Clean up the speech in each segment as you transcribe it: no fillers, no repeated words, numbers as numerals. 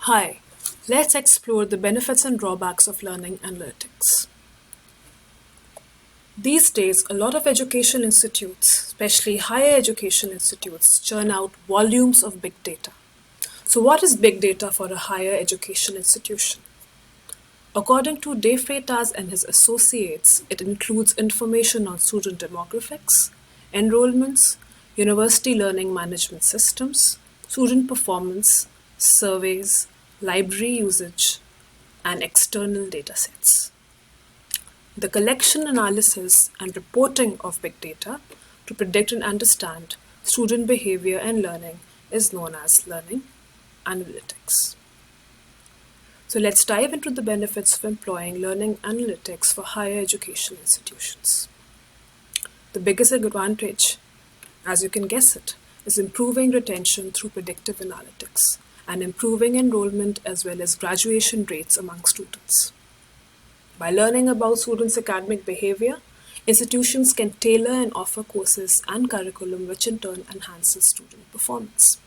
Hi, let's explore the benefits and drawbacks of learning analytics. These days, a lot of education institutes, especially higher education institutes, churn out volumes of big data. So, what is big data for a higher education institution? According to De Freitas and his associates, it includes information on student demographics, enrollments, university learning management systems, student performance, surveys, library usage, and external datasets. The collection, analysis, and reporting of big data to predict and understand student behavior and learning is known as learning analytics. So let's dive into the benefits of employing learning analytics for higher education institutions. The biggest advantage, as you can guess it, is improving retention through predictive analytics and improving enrollment as well as graduation rates among students. By learning about students' academic behavior, institutions can tailor and offer courses and curriculum which in turn enhances student performance.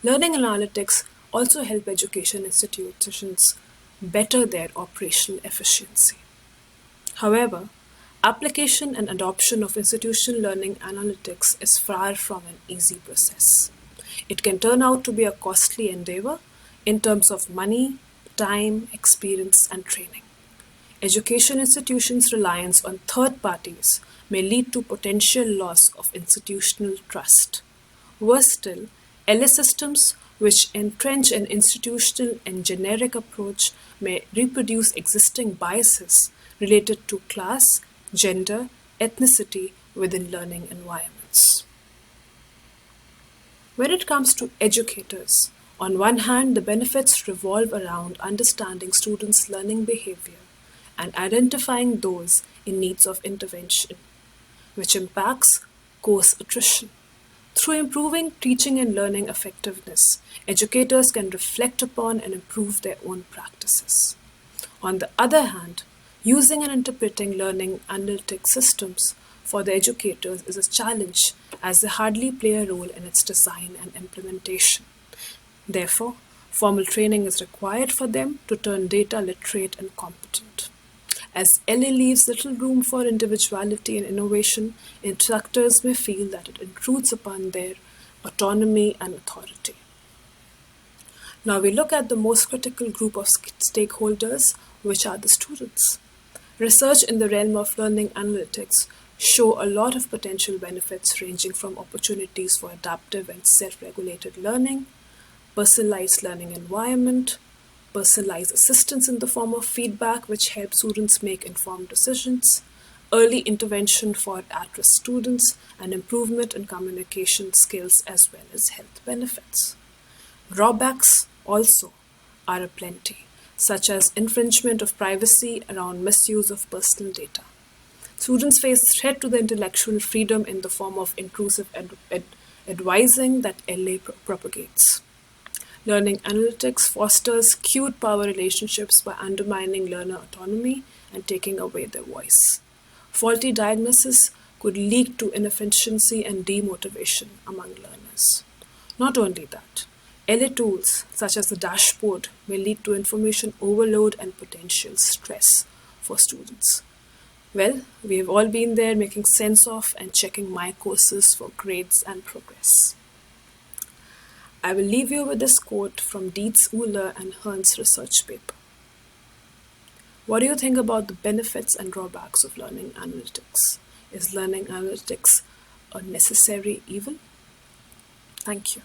Learning analytics also help education institutions better their operational efficiency. However, application and adoption of institutional learning analytics is far from an easy process. It can turn out to be a costly endeavor in terms of money, time, experience, and training. Education institutions' reliance on third parties may lead to potential loss of institutional trust. Worse still, LS systems which entrench an institutional and generic approach may reproduce existing biases related to class, gender, ethnicity within learning environments. When it comes to educators, on one hand, the benefits revolve around understanding students' learning behavior and identifying those in need of intervention, which impacts course attrition. Through improving teaching and learning effectiveness, educators can reflect upon and improve their own practices. On the other hand, using and interpreting learning analytic systems for the educators is a challenge as they hardly play a role in its design and implementation. Therefore, formal training is required for them to turn data literate and competent. As LA leaves little room for individuality and innovation, instructors may feel that it intrudes upon their autonomy and authority. Now we look at the most critical group of stakeholders, which are the students. Research in the realm of learning analytics show a lot of potential benefits ranging from opportunities for adaptive and self-regulated learning, personalized learning environment, personalized assistance in the form of feedback which helps students make informed decisions, early intervention for at-risk students, and improvement in communication skills as well as health benefits. Drawbacks also are aplenty, such as infringement of privacy around misuse of personal data. Students face threat to their intellectual freedom in the form of intrusive advising that LA propagates. Learning analytics fosters skewed power relationships by undermining learner autonomy and taking away their voice. Faulty diagnosis could lead to inefficiency and demotivation among learners. Not only that, LA tools such as the dashboard may lead to information overload and potential stress for students. Well, we have all been there making sense of and checking my courses for grades and progress. I will leave you with this quote from Dietz, Uhler, and Hearn's research paper. What do you think about the benefits and drawbacks of learning analytics? Is learning analytics a necessary evil? Thank you.